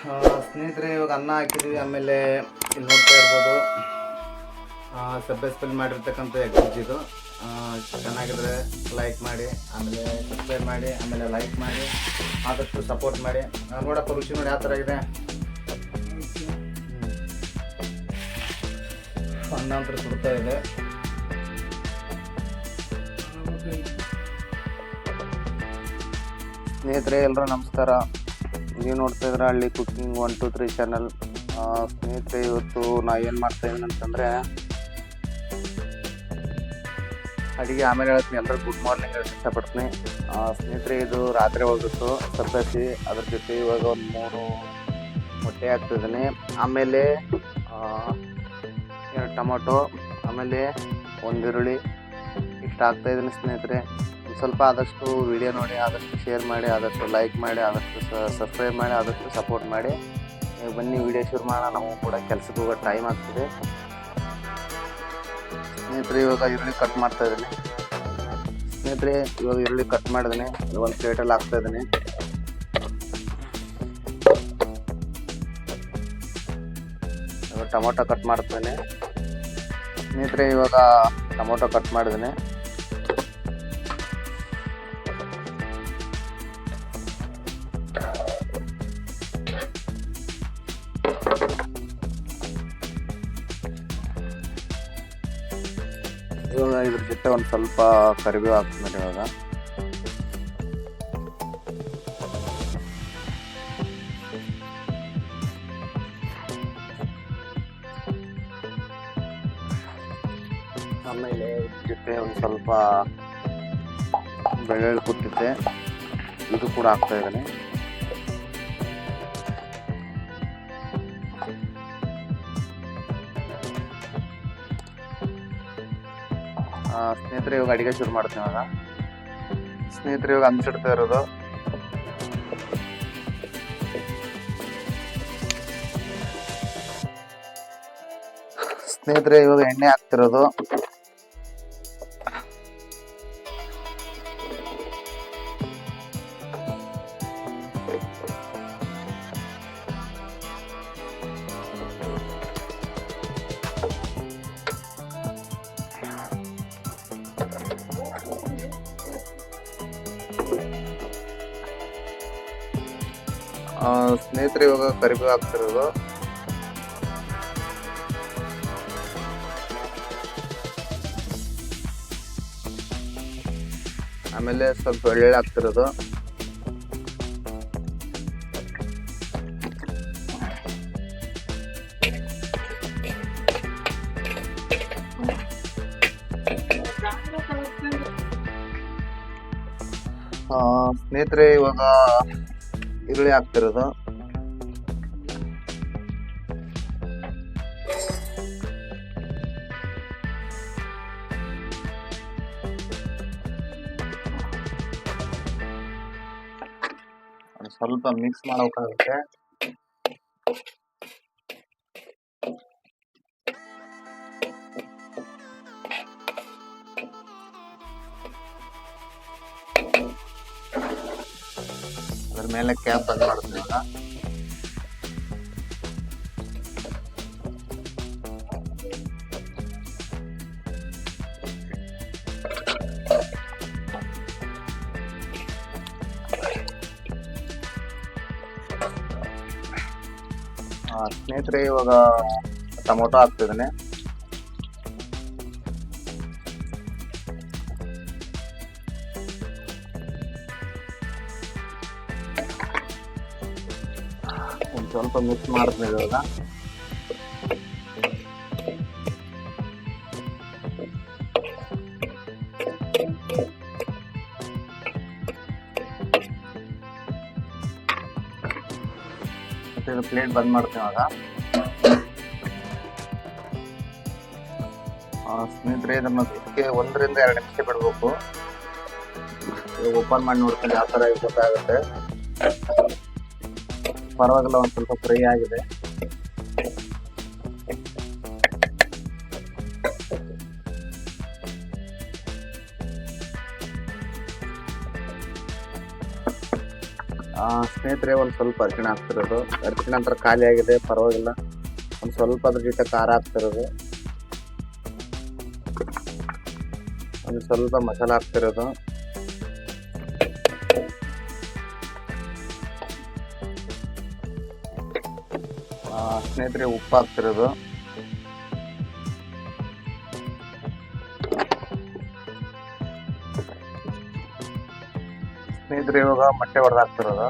ಸ್ನೇಹಿತರೆ, ಇವಾಗ ಅನ್ನ ಹಾಕಿದ್ವಿ. ಆಮೇಲೆ ಇಲ್ಲಿ ನೋಡ್ತಾ ಇರ್ಬೋದು ಸಬ್ಬೆ ಸ್ಪೆಲ್ ಮಾಡಿರ್ತಕ್ಕಂಥ ಎಗ್ ಬಜ್ಜಿದು. ಚೆನ್ನಾಗಿದ್ರೆ ಲೈಕ್ ಮಾಡಿ, ಆಮೇಲೆ ಸಬ್ಸ್ಕ್ರೈಬ್ ಮಾಡಿ, ಆಮೇಲೆ ಲೈಕ್ ಮಾಡಿ, ಆದಷ್ಟು ಸಪೋರ್ಟ್ ಮಾಡಿ. ನೋಡಪ್ಪ, ರುಚಿ ನೋಡಿ ಯಾವ ಥರ ಇದೆ. ಅನ್ನ ಅಂತ ಸುಡ್ತಾ ಇದೆ. ಸ್ನೇಹಿತರೆ, ಎಲ್ಲರೂ ನಮಸ್ಕಾರ. ನೀವು ನೋಡ್ತಾ ಇದ್ರೆ ಹಳ್ಳಿ ಕುಕಿಂಗ್ 1 2 3 ಚಾನಲ್. ಸ್ನೇಹಿತರೆ, ಇವತ್ತು ನಾ ಏನು ಮಾಡ್ತಾ ಇದ್ದೀನಿ ಅಂತಂದರೆ ಅಡುಗೆ ಆಮೇಲೆ ಹೇಳ್ತೀನಿ. ಎಲ್ಲರೂ ಗುಡ್ ಮಾರ್ನಿಂಗ್ ಹೇಳಕ್ಕೆ ಇಷ್ಟಪಡ್ತೀನಿ. ಸ್ನೇಹಿತರೆ, ಇದು ರಾತ್ರಿ ಹೋಗಿತ್ತು ಸಬ್ಬಸಿ. ಅದ್ರ ಜೊತೆ ಇವಾಗ ಒಂದು 3 ಮೊಟ್ಟೆ ಹಾಕ್ತಿದ್ದೀನಿ. ಆಮೇಲೆ 2 ಟೊಮೊಟೊ, ಆಮೇಲೆ 1 ಈರುಳ್ಳಿ ಇಷ್ಟು ಹಾಕ್ತಾಯಿದ್ದೀನಿ. ಸ್ನೇಹಿತರೆ, ಸ್ವಲ್ಪ ಆದಷ್ಟು ವಿಡಿಯೋ ನೋಡಿ, ಆದಷ್ಟು ಶೇರ್ ಮಾಡಿ, ಆದಷ್ಟು ಲೈಕ್ ಮಾಡಿ, ಆದಷ್ಟು ಸಬ್ಸ್ಕ್ರೈಬ್ ಮಾಡಿ, ಆದಷ್ಟು ಸಪೋರ್ಟ್ ಮಾಡಿ. ನೀವು ಬನ್ನಿ ವಿಡಿಯೋ ಶುರು ಮಾಡೋಣ. ನಾವು ಕೂಡ ಕೆಲಸಕ್ಕೆ ಹೋಗೋ ಟೈಮ್ ಆಗ್ತಿದೆ. ಸ್ನೇಹಿತರೆ, ಇವಾಗ ಈರುಳ್ಳಿ ಕಟ್ ಮಾಡ್ತಾ ಇದ್ದೀನಿ. ಸ್ನೇಹಿತರೆ, ಇವಾಗ ಈರುಳ್ಳಿ ಕಟ್ ಮಾಡಿದ್ದೀನಿ. ಒಂದು ಪ್ಲೇಟಲ್ಲಿ ಹಾಕ್ತಾ ಇದ್ದೀನಿ. ಇವಾಗ ಟೊಮೊಟೊ ಕಟ್ ಮಾಡ್ತೀನಿ. ಸ್ನೇಹಿತರೆ, ಇವಾಗ ಟೊಮೊಟೊ ಕಟ್ ಮಾಡಿದ್ದೀನಿ. ಇವಾಗ ಇದ್ರ ಜೊತೆ ಒಂದು ಸ್ವಲ್ಪ ಕರಿಬೇವು ಹಾಕ್ತೀನಿ. ಇವಾಗ ಆಮೇಲೆ ಇದ್ರ ಜೊತೆ ಒಂದು ಸ್ವಲ್ಪ ಬೆಳ್ಳುಳ್ಳಿ ಕುಟ್ಟಿದ್ದೆ, ಇದು ಕೂಡ ಹಾಕ್ತಾ ಇದ್ದೀನಿ. ಸ್ನೇಹಿತರೆ, ಇವಾಗ ಅಡಿಗೆ ಶುರು ಮಾಡ್ತೀನಿ. ಇವಾಗ ಸ್ನೇಹಿತರೆ, ಇವಾಗ ಹಂಚಿಡ್ತಾ ಇರೋದು. ಸ್ನೇಹಿತರೆ, ಇವಾಗ ಎಣ್ಣೆ ಹಾಕ್ತಿರೋದು. ಸ್ನೇಹಿತರೆ, ಇವಾಗ ಕರಿಬೇವು ಹಾಕ್ತಿರೋದು. ಆಮೇಲೆ ಸ್ವಲ್ಪ ಬೆಳ್ಳುಳ್ಳಿ ಹಾಕ್ತಿರೋದು. ಸ್ನೇಹಿತರೆ, ಇವಾಗ ಈರುಳ್ಳಿ ಹಾಕ್ತಿರೋದು. ಸ್ವಲ್ಪ ಮಿಕ್ಸ್ ಮಾಡೋಕ್ಕಾಗುತ್ತೆ. ಅದ್ರ ಮೇಲೆ ಕ್ಯಾಪ್ ಬಂದ್ ಮಾಡ್ತೀನಿ. ಸ್ನೇಹಿತರೆ, ಇವಾಗ ಟೊಮೊಟೊ ಹಾಕ್ತಿದ್ದೀನಿ. ಒಂದು ಸ್ವಲ್ಪ ಮಿಕ್ಸ್ ಮಾಡ್ತೀನಿ. ಇವಾಗ ಪ್ಲೇಟ್ ಬಂದ್ ಮಾಡ್ತೀನಿ. ಇವಾಗ ಸ್ನೇಹಿತರೆ, ಇದನ್ನ ಇದಕ್ಕೆ 1 ರಿಂದ 2 ನಿಮಿಷ ಬಿಡಬೇಕು. ಓಪನ್ ಮಾಡಿ ನೋಡ್ತೀನಿ ಯಾವ ಥರ ಗೊತ್ತಾಗುತ್ತೆ. ಪರವಾಗಿಲ್ಲ, ಒಂದು ಸ್ವಲ್ಪ ಫ್ರೈ ಆಗಿದೆ. ಸ್ನೇಹಿತರೆ ಒಂದು ಸ್ವಲ್ಪ ಅರಿಶಿಣ ಹಾಕ್ತಿರೋದು. ಅರಿಶಿಣ ನಂತರ ಖಾಲಿ ಆಗಿದೆ, ಪರವಾಗಿಲ್ಲ. ಒಂದು ಸ್ವಲ್ಪ ಅದ್ರ ಜೊತೆ ಖಾರ ಹಾಕ್ತಿರೋದು, ಒಂದು ಸ್ವಲ್ಪ ಮಸಾಲ ಹಾಕ್ತಿರೋದು, ಸ್ನೇಹಿತರೆ ಉಪ್ಪು ಹಾಕ್ತಿರೋದು, ಸ್ನೇಹಿತರೆ ಇವಾಗ ಮೊಟ್ಟೆ ಹೊಡೆದು ಹಾಕ್ತಿರೋದು,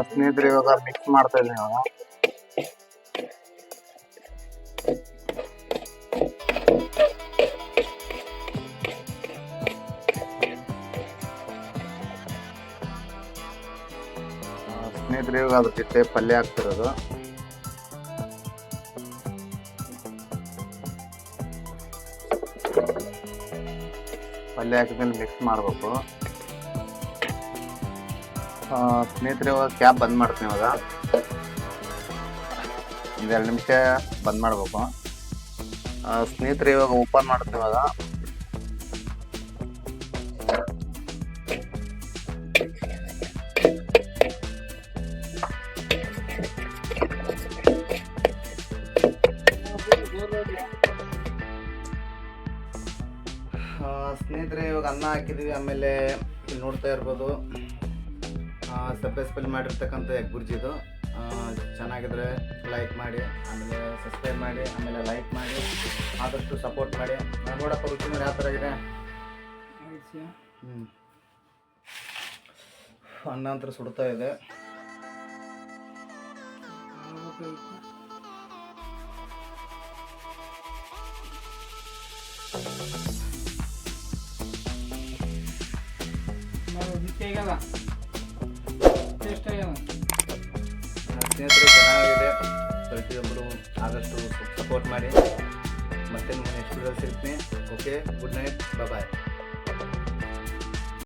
ಸ್ನೇಹಿತರೆ ಇವಾಗ ಮಿಕ್ಸ್ ಮಾಡ್ತಾ ಇದ್ದೀನಿ ಇವಾಗ. ಸ್ನೇಹಿತರೆ ಇವಾಗ ಅದ್ರ ಜೊತೆ ಪಲ್ಯ ಹಾಕ್ತಿರೋದು, ಪಲ್ಯ ಹಾಕಿದ್ಮೇಲೆ ಮಿಕ್ಸ್ ಮಾಡಬೇಕು. ಸ್ನೇಹಿತರೆ ಇವಾಗ ಕ್ಯಾಪ್ ಬಂದ್ ಮಾಡ್ತೀನಿ. ಇವಾಗ 2 ನಿಮಿಷ ಬಂದ್ ಮಾಡಬೇಕು. ಸ್ನೇಹಿತರೆ ಇವಾಗ ಓಪನ್ ಮಾಡ್ತೀನಿ ಇವಾಗ. ಸ್ನೇಹಿತರೆ ಇವಾಗ ಅನ್ನ ಹಾಕಿದ್ವಿ. ಆಮೇಲೆ ಇಲ್ಲಿ ನೋಡ್ತಾ ಇರ್ಬೋದು ಸಬ್ಬೆ ಸ್ಪೆಲ್ ಮಾಡಿರ್ತಕ್ಕಂಥ ಎಗ್ ಬುರ್ಜಿದು. ಚೆನ್ನಾಗಿದ್ರೆ ಲೈಕ್ ಮಾಡಿ, ಆಮೇಲೆ ಸಬ್ಸ್ಕ್ರೈಬ್ ಮಾಡಿ, ಆಮೇಲೆ ಲೈಕ್ ಮಾಡಿ, ಆದಷ್ಟು ಸಪೋರ್ಟ್ ಮಾಡಿ. ನೋಡಪ್ಪ ರುಚಿ ನೋಡಿ ಯಾವ ಥರ ಇದೆ. ಅನ್ನ ಅಂತ ಸುಡ್ತಾ ಇದೆ. ಸ್ನೇಹಿತರೆ ಚೆನ್ನಾಗಿದೆ. ಪ್ರತಿಯೊಬ್ಬರು ಆದಷ್ಟು ಸಪೋರ್ಟ್ ಮಾಡಿ. ಮತ್ತೆ ನೆಕ್ಸ್ಟ್ ವಿಡಿಯೋ ಸಿಗ್ತೀನಿ. ಓಕೆ, ಗುಡ್ ನೈಟ್, ಬಾಯ್.